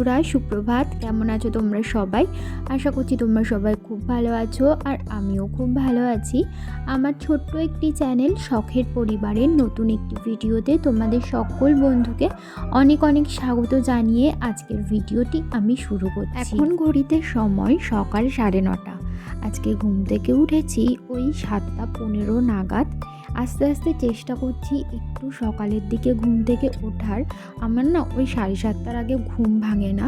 বন্ধুরা, সুপ্রভাত। কেমন আছো তোমরা সবাই? আশা করছি তোমরা সবাই খুব ভালো আছো, আর আমিও খুব ভালো আছি। আমার ছোট্ট একটি চ্যানেল শখের পরিবারের নতুন একটি ভিডিওতে তোমাদের সকল বন্ধুকে অনেক অনেক স্বাগত জানিয়ে আজকের ভিডিওটি আমি শুরু করছি। এখন ঘড়িতে সময় সকাল 9:30। আজকে ঘুম থেকে উঠেছি ওই 7:15 নাগাদ। আস্তে আস্তে চেষ্টা করছি একটু সকালের দিকে ঘুম থেকে ওঠার। আমার না ওই 7:30টার আগে ঘুম ভাঙে না।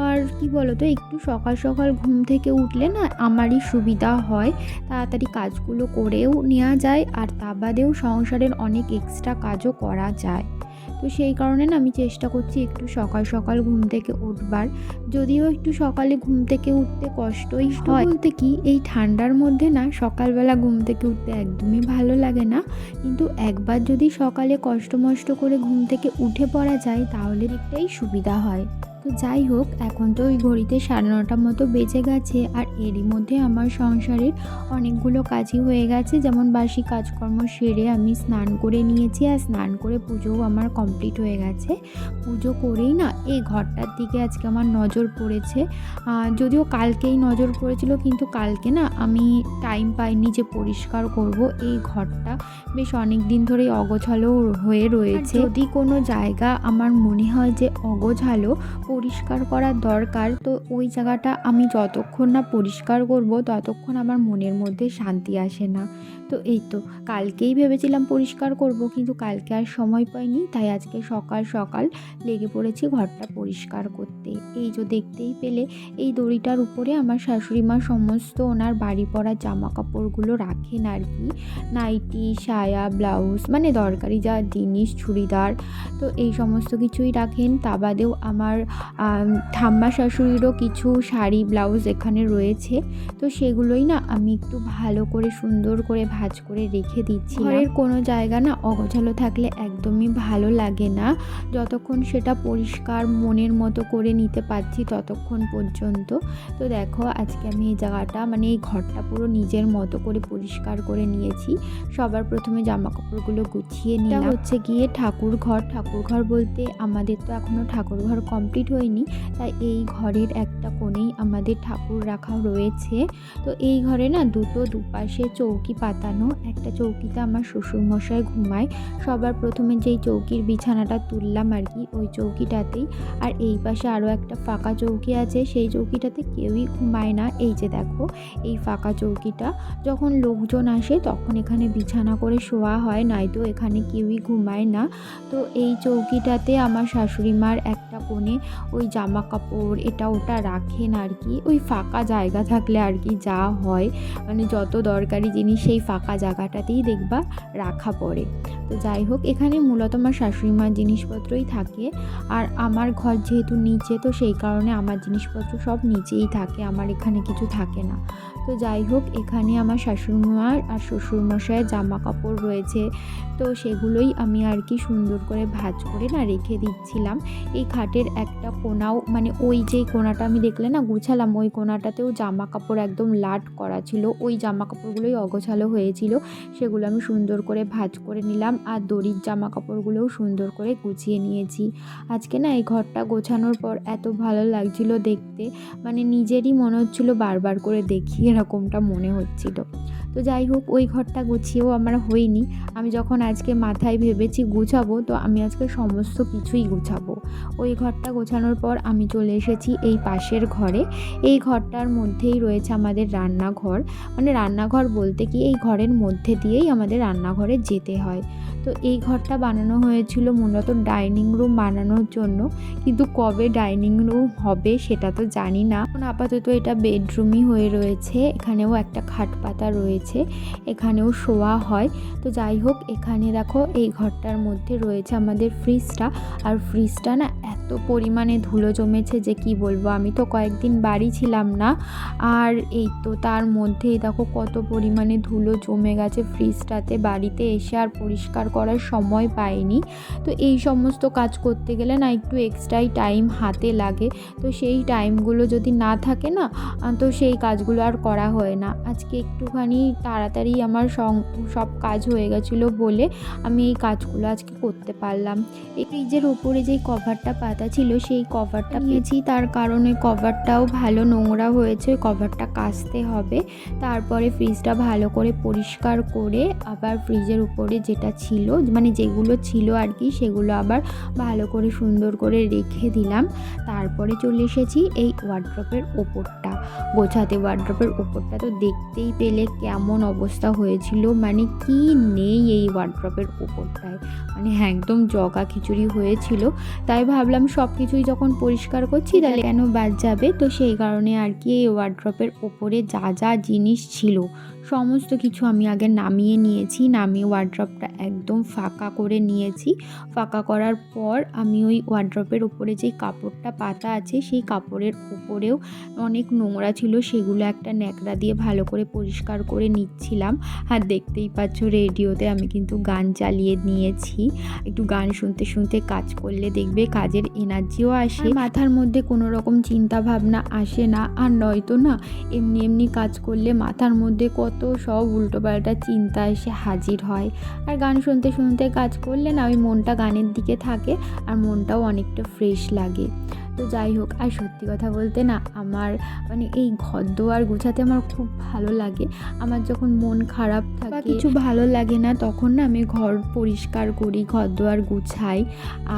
আর কি বলো তো, একটু সকাল সকাল ঘুম থেকে উঠলে না আমারই সুবিধা হয়, তাড়াতাড়ি কাজগুলো করেও নেওয়া যায়, আর তা বাদেও সংসারের অনেক এক্সট্রা কাজও করা যায়। তো সেই কারণে না আমি চেষ্টা করছি একটু সকাল সকাল ঘুম থেকে উঠবার। যদিও একটু সকালে ঘুম থেকে উঠতে কষ্টই হয়, বলতে কি এই ঠান্ডার মধ্যে না সকালবেলা ঘুম থেকে উঠতে একদমই ভালো লাগে না। কিন্তু একবার যদি সকালে কষ্ট মষ্ট করে ঘুম থেকে উঠে পড়া যায় তাহলে একটাই সুবিধা হয়। তো যাই হোক, এখন তো ওই ঘড়িতে 9:30 মতো বেজে গেছে, আর এরই মধ্যে আমার সংসারের অনেকগুলো কাজই হয়ে গেছে। যেমন বাসি কাজকর্ম সেরে আমি স্নান করে নিয়েছি, আর স্নান করে পুজোও আমার কমপ্লিট হয়ে গেছে। পুজো করেই না এই ঘরটার দিকে আজকে আমার নজর পড়েছে। যদিও কালকেই নজর পড়েছিল, কিন্তু কালকে না আমি টাইম পাইনি যে পরিষ্কার করব। এই ঘরটা বেশ অনেক দিন ধরেই অগোছালো হয়ে রয়েছে। যদি কোনো জায়গা আমার মনে হয় যে অগোছালো পরিষ্কার করার দরকার, তো ওই জায়গাটা আমি যতক্ষণ না পরিষ্কার করব ততক্ষণ আমার মনের মধ্যে শান্তি আসে না। তো এই তো কালকেই ভেবেছিলাম পরিষ্কার করব, কিন্তু কালকে আর সময় পাইনি, তাই আজকে সকাল সকাল লেগে পড়েছি ঘরটা পরিষ্কার করতে। এই যে দেখতেই পেলে, এই দড়িটার উপরে আমার শাশুড়ি মা সমস্ত ওনার বাড়ি পরা জামা কাপড়গুলো রাখেন আর কি। নাইটি, সায়া, ব্লাউজ, মানে দরকারি যা জিনিস, চুড়িদার, তো এই সমস্ত কিছুই রাখেন। তা বাদেও আমার ঠাম্মা শাশুড়িরও কিছু শাড়ি ব্লাউজ এখানে রয়েছে। তো সেগুলোই না আমি একটু ভালো করে সুন্দর করে ভাঁজ করে রেখে দিচ্ছি। ঘরের কোনো জায়গা না অগোছালো থাকলে একদমই ভালো লাগে না। যতক্ষণ সেটা পরিষ্কার মনের মতো করে নিতে পারছি ততক্ষণ পর্যন্ত। তো দেখো, আজকে আমি এই জায়গাটা, মানে এই ঘরটা পুরো নিজের মতো করে পরিষ্কার করে নিয়েছি। সবার প্রথমে জামা কাপড়গুলো গুছিয়ে নিলাম। হচ্ছে গিয়ে ঠাকুর ঘর বলতে আমাদের তো এখনও ঠাকুর ঘর কমপ্লিট হয়নি, তাই এই ঘরের একটা কোণেই আমাদের ঠাকুর রাখা রয়েছে। তো এই ঘরে না দুপাশে চৌকি পাতানো। একটা চৌকিতে আমার শ্বশুরমশাই ঘুমায়। সবার প্রথমে যেই চৌকির বিছানাটা তুললাম আর কি, ওই চৌকিটাতেই। আর এই পাশে আরও একটা ফাঁকা চৌকি আছে, সেই চৌকিটাতে কেউই ঘুমায় না। এই যে দেখো, এই ফাঁকা চৌকিটা, যখন লোকজন আসে তখন এখানে বিছানা করে শোয়া হয়, নয়তো এখানে কেউই ঘুমায় না। তো এই চৌকিটাতে আমার শাশুড়ি মার একটা কোণে ওই জামা কাপড় এটা ওটা রাখেন আর কি। ওই ফাঁকা জায়গা থাকলে আর কি যা হয়, মানে যত দরকারি জিনিস সেই ফাঁকা জায়গাটাতেই দেখবা রাখা পড়ে। তো যাই হোক, এখানে মূলত আমার শাশুড়ি মার জিনিসপত্রই থাকে। আর আমার ঘর যেহেতু নিচে, তো সেই কারণে আমার জিনিসপত্র সব নিচেই থাকে, আমার এখানে কিছু থাকে না। তো যাই হোক, এখানে আমার শাশুড়িমার আর শ্বশুরমশাইয়ের জামা কাপড় রয়েছে, তো সেগুলোই আমি আর কি সুন্দর করে ভাঁজ করে না রেখে দিচ্ছিলাম। এই খাটের একটা কোণাও, মানে ওই যে কোণাটা আমি দেখলে না গুছালাম, ওই কোণাটাতেও জামা কাপড় একদম লাট করা ছিল। ওই জামা কাপড়গুলোই অগোছালো হয়েছিল, সেগুলো আমি সুন্দর করে ভাঁজ করে নিলাম। আর দড়ির জামা কাপড়গুলোও সুন্দর করে গুছিয়ে নিয়েছি। আজকে না এই ঘরটা গোছানোর পর এত ভালো লাগছিল দেখতে, মানে নিজেরই মনে হচ্ছিল বারবার করে দেখি, এরকমটা মনে হচ্ছিল। তো যাই হোক, ওই ঘরটা গুছিয়েও আমার হয়নি। আমি যখন আজকে মাথায় ভেবেছি গুছাবো, তো আমি আজকে সমস্ত কিছুই গুছাবো। ওই ঘরটা গোছানোর পর আমি চলে এসেছি এই পাশের ঘরে। এই ঘরটার মধ্যেই রয়েছে আমাদের রান্নাঘর। মানে রান্নাঘর বলতে কি, এই ঘরের মধ্যে দিয়েই আমাদের রান্নাঘরে যেতে হয়। তো এই ঘরটা বানানো হয়েছিল মূলত ডাইনিং রুম বানানোর জন্য, কিন্তু কবে ডাইনিং রুম হবে সেটা তো জানি না। এখন আপাতত এটা বেডরুমই হয়ে রয়েছে। এখানেও একটা খাট পাতা রয়েছে, এখানেও শোয়া হয়। তো যাই হোক, এখানে দেখো এই ঘরটার মধ্যে রয়েছে আমাদের ফ্রিজটা। আর ফ্রিজটা না এত পরিমাণে ধুলো জমেছে যে কি বলবো। আমি তো কয়েকদিন বাড়ি ছিলাম না, আর এই তো তার মধ্যে দেখো কত পরিমাণে ধুলো জমে গেছে ফ্রিজটাতে। বাড়িতে এসে আর পরিষ্কার করার সময় পাইনি। তো এই সমস্ত কাজ করতে গেলে না একটু এক্সট্রাই টাইম হাতে লাগে। তো সেই টাইমগুলো যদি না থাকে না, তো সেই কাজগুলো আর করা হয় না। আজকে একটুখানি তাড়াতাড়ি আমার সব কাজ হয়ে গেছিলো বলে আমি এই কাজগুলো আজকে করতে পারলাম। এই ফ্রিজের উপরে যেই কভারটা পাতা কথা ছিল সেই কভারটা নিয়েছি, তার কারণে কভারটাও ভালো নোংরা হয়েছে, ওই কভারটা কাচতে হবে। তারপরে ফ্রিজটা ভালো করে পরিষ্কার করে আবার ফ্রিজের উপরে যেটা ছিল মানে যেগুলো ছিল আর কি সেগুলো আবার ভালো করে সুন্দর করে রেখে দিলাম। তারপরে চলে এসেছি এই ওয়ার্ড্রপের ওপরটা গোছাতে। ওয়ার্ড্রপের ওপরটা তো দেখতেই পেলে কেমন অবস্থা হয়েছিল, মানে কি নেই এই ওয়ার্ড্রপের ওপরটায়, মানে একদম জগা খিচুড়ি হয়েছিল। তাই ভাবলাম সব কিছুই যখন পরিষ্কার করছি তাহলে কেন বাদ যাবে, তো সেই কারণে আর কি এই ওয়ার্ড্রপের ওপরে যা যা জিনিস ছিল সমস্ত কিছু আমি আগে নামিয়ে নিয়েছি। নামিয়ে ওয়ার্ড্রপটা একদম ফাঁকা করে নিয়েছি। ফাঁকা করার পর আমি ওই ওয়ার্ড্রপের উপরে যেই কাপড়টা পাতা আছে সেই কাপড়ের উপরেও অনেক নোংরা ছিল, সেগুলো একটা ন্যাকড়া দিয়ে ভালো করে পরিষ্কার করে নিচ্ছিলাম। আর দেখতেই পাচ্ছ রেডিওতে আমি কিন্তু গান চালিয়ে নিয়েছি। একটু গান শুনতে শুনতে কাজ করলে দেখবে কাজের এনার্জিও আসে, মাথার মধ্যে কোনো রকম চিন্তা ভাবনা আসে না। আর নয়তো না এমনি এমনি কাজ করলে মাথার মধ্যে কত সব উল্টোপাল্টা চিন্তা এসে হাজির হয়। আর গান শুনতে শুনতে কাজ করলে না ওই মনটা গানের দিকে থাকে আর মনটাও অনেকটা ফ্রেশ লাগে। তো যাই হোক, আর সত্যি কথা বলতে না আমার মানে এই ঘর দোয়ার গোছাতে আমার খুব ভালো লাগে। আমার যখন মন খারাপ থাকে কিছু ভালো লাগে না তখন না আমি ঘর পরিষ্কার করি, ঘর দোয়ার গুছাই।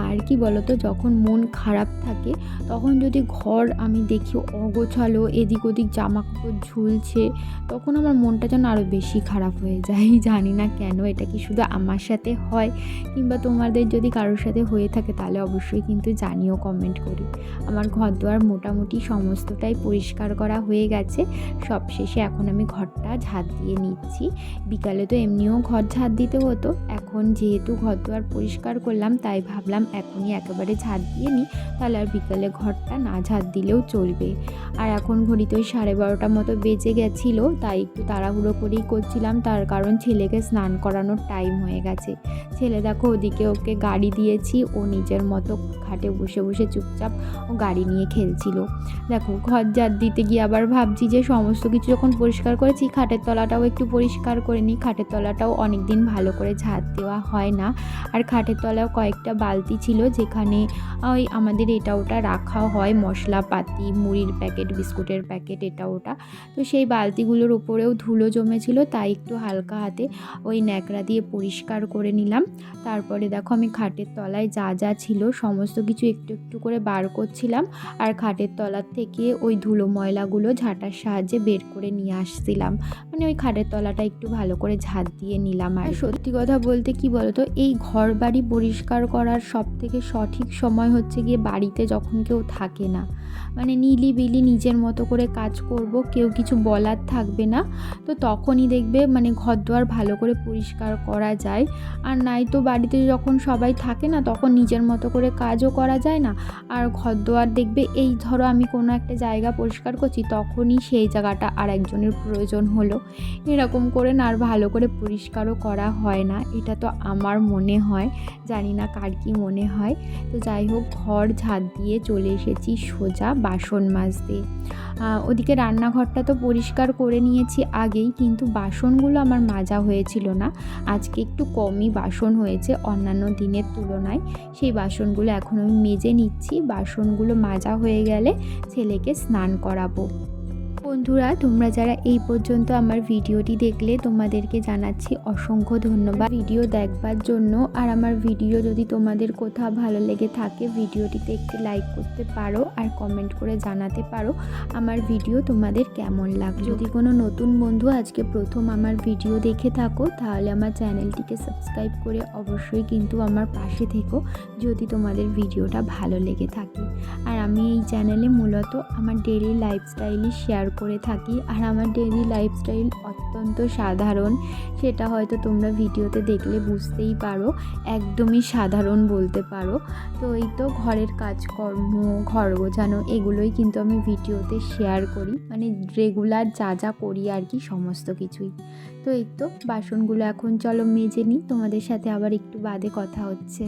আর কি বলতো, যখন মন খারাপ থাকে তখন যদি ঘর আমি দেখি অগোছালো, এদিক ওদিক জামা কাপড় ঝুলছে, তখন আমার মনটা যেন আরও বেশি খারাপ হয়ে যায়। জানি না কেন, এটা কি শুধু আমার সাথে হয় কিংবা তোমাদের যদি কারোর সাথে হয়ে থাকে তাহলে অবশ্যই কিন্তু জানিও কমেন্ট করে। আমার ঘর দোয়ার মোটামুটি সমস্তটাই পরিষ্কার করা হয়ে গেছে। সবশেষে এখন আমি ঘরটা ঝাঁট দিয়ে নিচ্ছি। বিকালে তো এমনিও ঘর ঝাঁট দিতে হতো, এখন যেহেতু ঘর দোয়ার পরিষ্কার করলাম তাই ভাবলাম এখনই একেবারে ঝাঁট দিয়ে নিই, তাহলে আর বিকালে ঘরটা না ঝাঁট দিলেও চলবে। আর এখন ঘড়িতে ওই 12:30 মতো বেজে গেছিলো, তাই একটু তাড়াহুড়ো করেই করছিলাম, তার কারণ ছেলেকে স্নান করানোর টাইম হয়ে গেছে। ছেলে দেখো ওদিকে ওকে গাড়ি দিয়েছি, ও নিজের মতো খাটে বসে বসে চুপচাপ ও গাড়ি নিয়ে খেলছিল। দেখো ঘর ঝাঁট দিতে গিয়ে আবার ভাবছি যে সমস্ত কিছু যখন পরিষ্কার করেছি খাটের তলাটাও একটু পরিষ্কার করে নিই। খাটের তলাটাও অনেক দিন ভালো করে ঝাঁট দেওয়া হয় না। আর খাটের তলাও কয়েকটা বালতি ছিল যেখানে ওই আমাদের এটা ওটা রাখা হয়, মশলাপাতি, মুড়ির প্যাকেট, বিস্কুটের প্যাকেট, এটা ওটা। তো সেই বালতিগুলোর উপরেও ধুলো জমেছিল, তাই একটু হালকা হাতে ওই ন্যাকড়া দিয়ে পরিষ্কার করে নিলাম। তারপরে দেখো আমি খাটের তলায় যা যা ছিল সমস্ত কিছু একটু একটু করে বার করছিলাম, আর খাটের তলার থেকে ওই ধুলো ময়লাগুলো ঝাঁটার সাহায্যে বের করে নিয়ে আসছিলাম। মানে ওই খাটের তলাটা একটু ভালো করে ঝাঁট দিয়ে নিলাম। আর সত্যি কথা বলতে কি বলতো, এই ঘর বাড়ি পরিষ্কার করার সব থেকে সঠিক সময় হচ্ছে গিয়ে বাড়িতে যখন কেউ থাকে না, মানে নিলিবিলি নিজের মতো করে কাজ করব, কেউ কিছু বলার থাকবে না, তো তখনই দেখবে মানে ঘর দুয়ার ভালো করে পরিষ্কার করা যায়। আর নাই তো বাড়িতে যখন সবাই থাকে না তখন নিজের মতো করে কাজও করা যায় না। আর ঘর দুয়ার দেখবে এই ধরো আমি কোনো একটা জায়গা পরিষ্কার করছি, তখনই সেই জায়গাটা আর একজনের প্রয়োজন হলো, এরকম করে না আর ভালো করে পরিষ্কারও করা হয় না। এটা তো আমার মনে হয়, জানি না কার কি মনে হয়। তো যাই হোক, ঘর ঝাঁট দিয়ে চলে এসেছি সোজা বাসন মাজতে। ওদিকে রান্নাঘরটা তো পরিষ্কার করে নিয়েছি আগেই, কিন্তু বাসনগুলো আমার মাজা হয়েছিল না। আজকে একটু কমই বাসন হয়েছে অন্যান্য দিনের তুলনায়, সেই বাসনগুলো এখন আমি মেজে নিচ্ছি। বাসনগুলো মাজা হয়ে গেলে ছেলেকে স্নান করাবো। বন্ধুরা, তোমরা যারা এই পর্যন্ত আমার ভিডিওটি দেখলে তোমাদেরকে জানাচ্ছি অসংখ্য ধন্যবাদ ভিডিও দেখবার জন্য। আর আমার ভিডিও যদি তোমাদের কোথাও ভালো লেগে থাকে ভিডিওটিতে একটি লাইক করতে পারো আর কমেন্ট করে জানাতে পারো আমার ভিডিও তোমাদের কেমন লাগলো। যদি কোনো নতুন বন্ধু আজকে প্রথম আমার ভিডিও দেখে থাকো তাহলে আমার চ্যানেলটিকে সাবস্ক্রাইব করে অবশ্যই কিন্তু আমার পাশে থেকো যদি তোমাদের ভিডিওটা ভালো লেগে থাকে। আর আমি এই চ্যানেলে মূলত আমার ডেইলি লাইফস্টাইলই শেয়ার করে থাকি। আর আমার ডেইলি লাইফস্টাইল অত্যন্ত সাধারণ, সেটা হয়তো তোমরা ভিডিওতে দেখলে বুঝতেই পারো, একদমই সাধারণ বলতে পারো। তো এই তো ঘরের কাজকর্ম, ঘর গোছানো, এগুলোই কিন্তু আমি ভিডিওতে শেয়ার করি, মানে রেগুলার যা যা করি আর কি সমস্ত কিছুই। তো এই তো বাসনগুলো এখন চলো মেজে নিই, তোমাদের সাথে আবার একটু বাদে কথা হচ্ছে।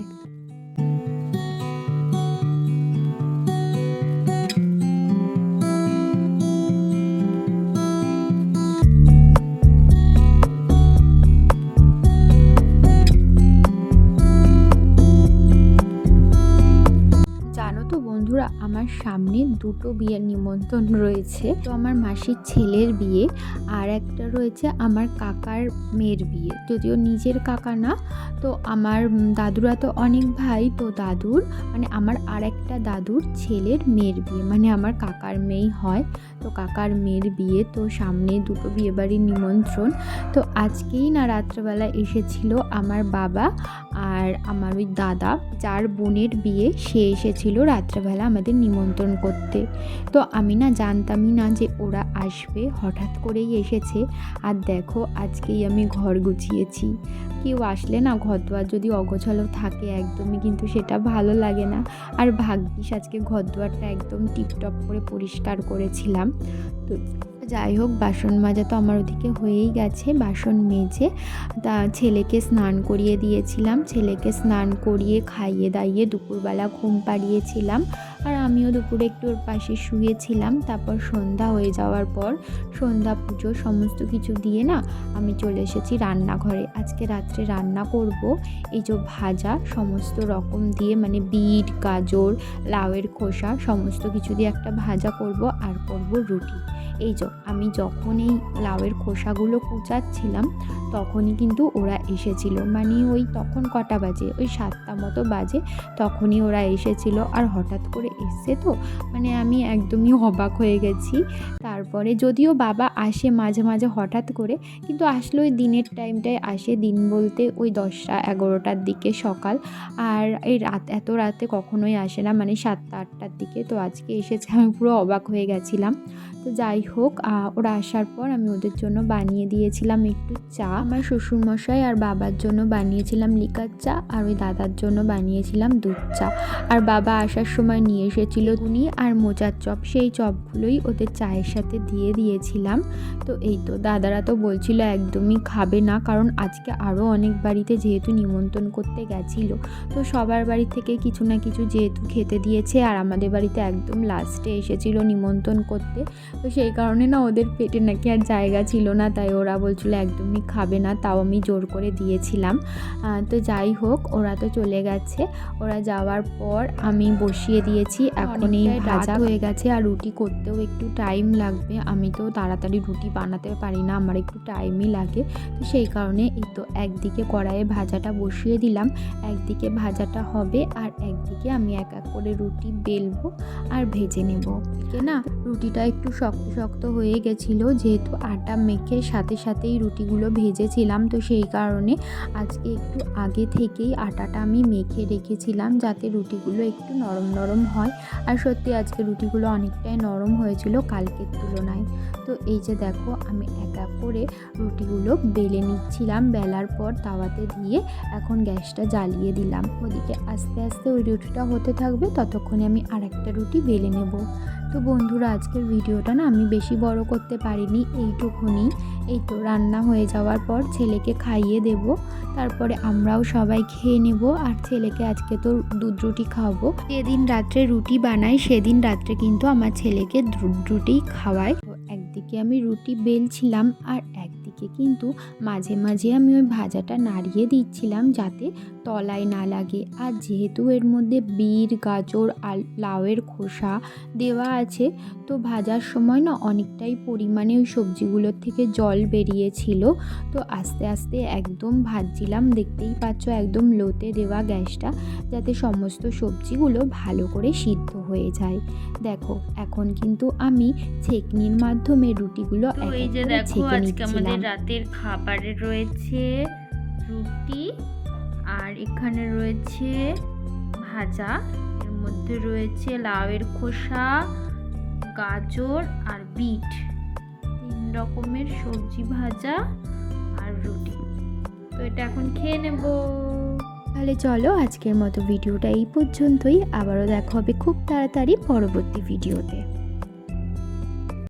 তো সামনে দুটো বিয়ের নিমন্ত্রণ রয়েছে। তো আমার মাসির ছেলের বিয়ে আর একটা রয়েছে আমার কাকার মেয়ের বিয়ে, যদিও নিজের কাকা না। তো আমার দাদুরা তো অনেক ভাই, তো দাদুর মানে আমার আর একটা দাদুর ছেলের মেয়ের বিয়ে, মানে আমার কাকার মেয়েই হয়। তো কাকার মেয়ের বিয়ে, তো সামনে দুটো বিয়েবাড়ির নিমন্ত্রণ। তো আজকেই না রাত্রেবেলা এসেছিল আমার বাবা আর আমার ওই দাদা, যার বোনের বিয়ে, সে এসেছিল রাত্রেবেলা আমাদের নিমন্ত্রণ করতে। তো আমি না জানতামই না যে ওরা আসবে, হঠাৎ করেই এসেছে। আর দেখো আজকেই আমি ঘর গুছিয়েছি। কেউ আসলে না ঘরদুয়ার যদি অগোছালো থাকে একদমই কিন্তু সেটা ভালো লাগে না। আর ভাগ্যিস আজকে ঘরদুয়ারটা একদম টিপটপ করে পরিষ্কার করেছিলাম। তো যাই হোক, বাসন মাজা তো আমার ওদিকে হয়েই গেছে, বাসন মেজে তা ছেলেকে স্নান করিয়ে দিয়েছিলাম। ছেলেকে স্নান করিয়ে খাইয়ে দাইয়ে দুপুরবেলা ঘুম পাড়িয়েছিলাম। আর আমিও দুপুরে একটু ওর পাশে শুয়েছিলাম। তারপর সন্ধ্যা হয়ে যাওয়ার পর সন্ধ্যা পুজো সমস্ত কিছু দিয়ে না আমি চলে এসেছি রান্নাঘরে। আজকে রাত্রে রান্না করব এই যে ভাজা সমস্ত রকম দিয়ে, মানে বিট, গাজর, লাউয়ের খোসা সমস্ত কিছু দিয়ে একটা ভাজা করব, আর করব রুটি। এই যে আমি যখন এই লাউয়ের খোসাগুলো কুচাচ্ছিলাম তখনই কিন্তু ওরা এসেছিল, মানে ওই তখন কটা বাজে, ওই 7টা মতো বাজে, তখনই ওরা এসেছিল। আর হঠাৎ করে এসছে তো মানে আমি একদমই অবাক হয়ে গেছি। তারপরে যদিও বাবা আসে মাঝে মাঝে হঠাৎ করে, কিন্তু আসলে ওই দিনের টাইমটায় আসে, দিন বলতে ওই 10টা 11টার দিকে সকাল। আর এই এত রাতে কখনোই আসে না, মানে 7টা 8টার দিকে। তো আজকে এসেছে, আমি পুরো অবাক হয়ে গেছিলাম। তো যাই হোক, ওরা আসার পর আমি ওদের জন্য বানিয়ে দিয়েছিলাম একটু চা। আমার শ্বশুরমশাই আর বাবার জন্য বানিয়েছিলাম লিকার চা, আর ওই দাদার জন্য বানিয়েছিলাম দুধ চা। আর বাবা আসার সময় নিয়ে এসেছিল ঘুগনি আর মোচার চপ, সেই চপগুলোই ওদের চায়ের সাথে দিয়ে দিয়েছিলাম। তো এই তো দাদারা তো বলছিল একদমই খাবে না, কারণ আজকে আরও অনেক বাড়িতে যেহেতু নিমন্ত্রণ করতে গেছিল, তো সবার বাড়ি থেকে কিছু না কিছু যেহেতু খেতে দিয়েছে, আর আমাদের বাড়িতে একদম লাস্টে এসেছিল নিমন্ত্রণ করতে। তো সেই কারণে না ওদের পেটে নাকি আর জায়গা ছিল না, তাই ওরা বলছিল একদমই খাবে না, তাও আমি জোর করে দিয়েছিলাম। তো যাই হোক, ওরা তো চলে গেছে। ওরা যাওয়ার পর আমি বসিয়ে দিয়েছি, এখন এই ভাজা হয়ে গেছে। আর রুটি করতেও একটু টাইম লাগবে, আমি তো তাড়াতাড়ি রুটি বানাতে পারি না, আমার একটু টাইমই লাগে। তো সেই কারণে এই তো একদিকে কড়াইয়ে ভাজাটা বসিয়ে দিলাম, একদিকে ভাজাটা হবে আর একদিকে আমি এক এক করে রুটি বেলবো আর ভেজে নেব। না রুটিটা একটু শক্ত শক্ত হয়ে গেছিলো, যেহেতু আটা মেখে সাথে সাথেই রুটিগুলো ভেজেছিলাম, তো সেই কারণে আজকে একটু আগে থেকেই আটাটা আমি মেখে রেখেছিলাম যাতে রুটিগুলো একটু নরম নরম হয়। আর সত্যি আজকে রুটিগুলো অনেকটাই নরম হয়েছিল কালকের তুলনায়। তো এই যে দেখো আমি এক এক করে রুটিগুলো বেলে নিচ্ছিলাম, বেলার পর তাওয়াতে দিয়ে এখন গ্যাসটা জ্বালিয়ে দিলাম। ওদিকে আস্তে আস্তে ওই রুটিটা হতে থাকবে, ততক্ষণে আমি আরেকটা রুটি বেলে নেব। তো বন্ধুরা, আজকের ভিডিওটা না আমি বেশি বড় করতে পারিনি, এইটুকুনি। এই তো রান্না হয়ে যাওয়ার পর ছেলেকে খাইয়ে দেব, তারপরে আমরাও সবাই খেয়ে নেব। আর ছেলেকে আজকে তো দুধ রুটি খাওয়াবো, যেদিন রাত্রে রুটি বানাই সেদিন রাত্রে কিন্তু আমার ছেলেকে দুধ রুটিই খাওয়াই। তো একদিকে আমি রুটি বেলছিলাম আর একদিকে কিন্তু মাঝে মাঝে আমি ওই ভাজাটা নাড়িয়ে দিচ্ছিলাম যাতে তলায় না লাগে। আর যেহেতু এর মধ্যে বিট, গাজর আর লাউয়ের খোসা দেওয়া আছে, তো ভাজার সময় না অনেকটাই পরিমাণে ওই সবজিগুলোর থেকে জল বেরিয়েছিল। তো আস্তে আস্তে একদম ভাজছিলাম, দেখতেই পাচ্ছ একদম লোতে দেওয়া গ্যাসটা, যাতে সমস্ত সবজিগুলো ভালো করে সিদ্ধ হয়ে যায়। দেখো এখন কিন্তু আমি ছেঁকনির মাধ্যমে রুটিগুলো এই যে দেখো আজকে আমাদের রাতের খাবারে রয়েছে রুটি, আর এখানে রয়েছে ভাজা, এর মধ্যে রয়েছে লাউয়ের খোসা, গাজর আর বিট, 3 রকমের সবজি ভাজা আর রুটি। তো এটা এখন খেয়ে নেব। তাহলে চলো আজকের মতো ভিডিওটা এই পর্যন্তই, আবারও দেখা হবে খুব তাড়াতাড়ি পরবর্তী ভিডিওতে।